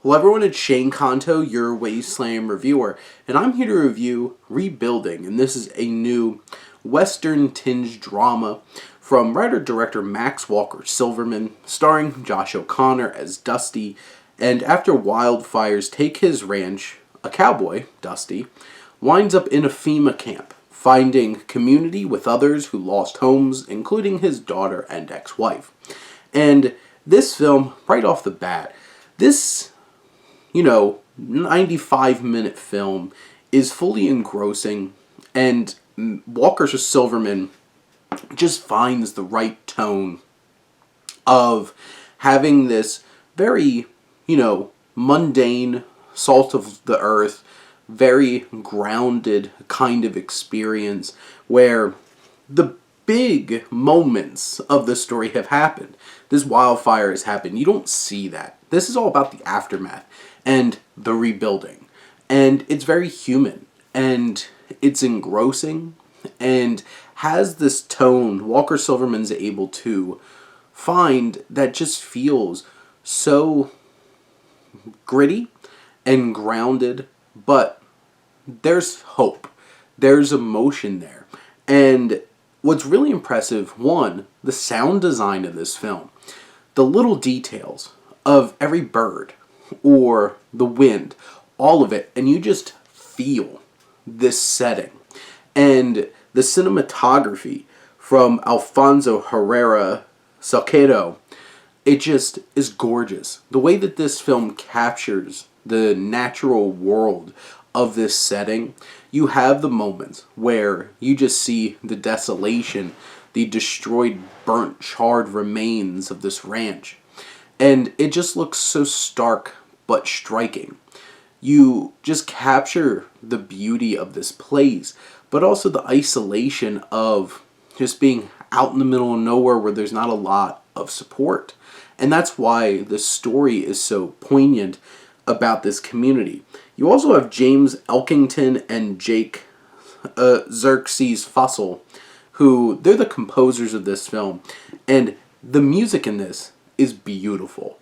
Hello everyone, it's Shane Kanto, your Wasteland reviewer, and I'm here to review Rebuilding, and this is a new Western-tinged drama from writer-director Max Walker-Silverman, starring Josh O'Connor as Dusty, and after wildfires take his ranch, a cowboy, Dusty, winds up in a FEMA camp, finding community with others who lost homes, including his daughter and ex-wife. And this film, right off the bat, this 95-minute film is fully engrossing, and Walker-Silverman just finds the right tone of having this very, mundane, salt of the earth, very grounded kind of experience where the big moments of the story have happened. This wildfire has happened. You don't see that. This is all about the aftermath and the rebuilding. And it's very human. And it's engrossing. And has this tone Walker-Silverman's able to find that just feels so gritty and grounded. But there's hope. There's emotion there. And what's really impressive, one, the sound design of this film. The little details of every bird or the wind, all of it, and you just feel this setting. And the cinematography from Alfonso Herrera Salcedo, it just is gorgeous. The way that this film captures the natural world of this setting, you have the moments where you just see the desolation, the destroyed, burnt, charred remains of this ranch. And it just looks so stark but striking. You just capture the beauty of this place, but also the isolation of just being out in the middle of nowhere where there's not a lot of support. And that's why the story is so poignant about this community. You also have James Elkington and Jake Xerxes Fussell, who, they're the composers of this film, and the music in this is beautiful.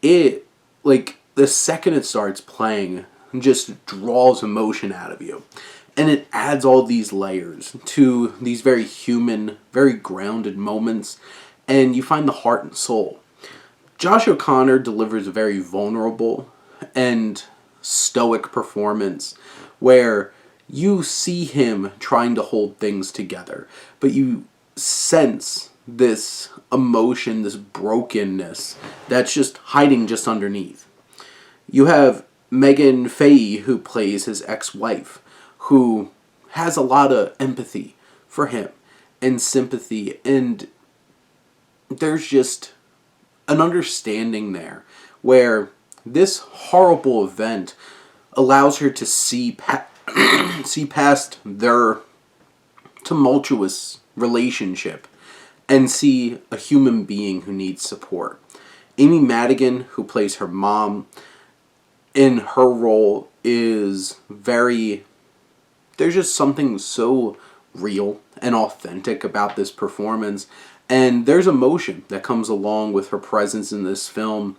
It, the second it starts playing, just draws emotion out of you. And it adds all these layers to these very human, very grounded moments, and you find the heart and soul. Josh O'Connor delivers a very vulnerable and stoic performance where you see him trying to hold things together, but you sense this emotion, this brokenness that's just hiding just underneath. You have Megan Fahey, who plays his ex-wife, who has a lot of empathy for him and sympathy, and there's just an understanding there where this horrible event allows her to see past their tumultuous relationship and see a human being who needs support. Amy Madigan, who plays her mom, in her role is there's just something so real and authentic about this performance, and there's emotion that comes along with her presence in this film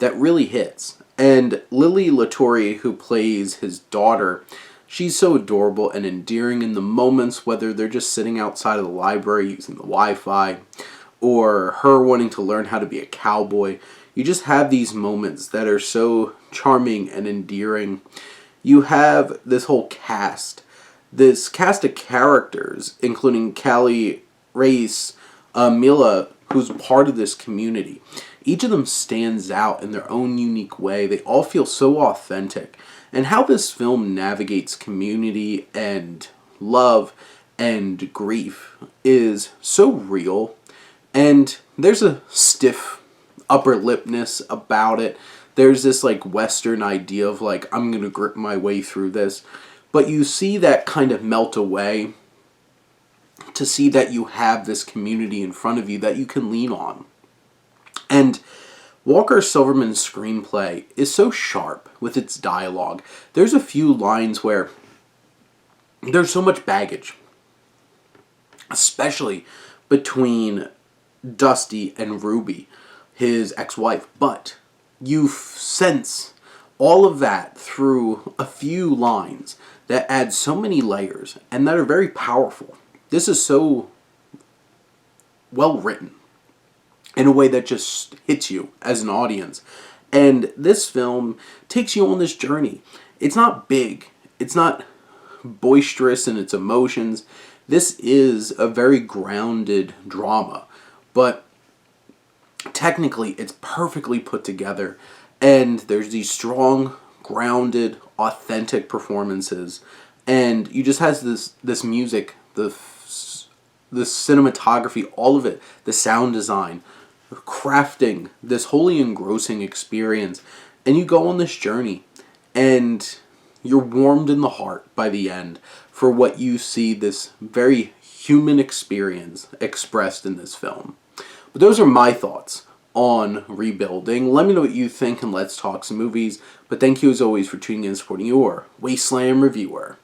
that really hits. And Lily Latore, who plays his daughter, she's so adorable and endearing in the moments, whether they're just sitting outside of the library using the Wi-Fi, or her wanting to learn how to be a cowboy. You just have these moments that are so charming and endearing. You have this whole cast, this cast of characters, including Callie Race, Mila, who's part of this community. Each of them stands out in their own unique way. They all feel so authentic. And how this film navigates community and love and grief is so real. And there's a stiff upper lipness about it. There's this Western idea of I'm going to grip my way through this. But you see that kind of melt away to see that you have this community in front of you that you can lean on. And Walker-Silverman's screenplay is so sharp with its dialogue. There's a few lines where there's so much baggage, especially between Dusty and Ruby, his ex-wife, but you sense All of that through a few lines that add so many layers and that are very powerful. This is so well written in a way that just hits you as an audience. And this film takes you on this journey. It's not big. It's not boisterous in its emotions. This is a very grounded drama. But technically, it's perfectly put together. And there's these strong, grounded, authentic performances. And you just has this music, the cinematography, all of it, the sound design, crafting this wholly engrossing experience. And you go on this journey, and you're warmed in the heart by the end for what you see this very human experience expressed in this film. But those are my thoughts on Rebuilding. Let me know what you think, and let's talk some movies. But thank you as always for tuning in and supporting your Wasteland reviewer.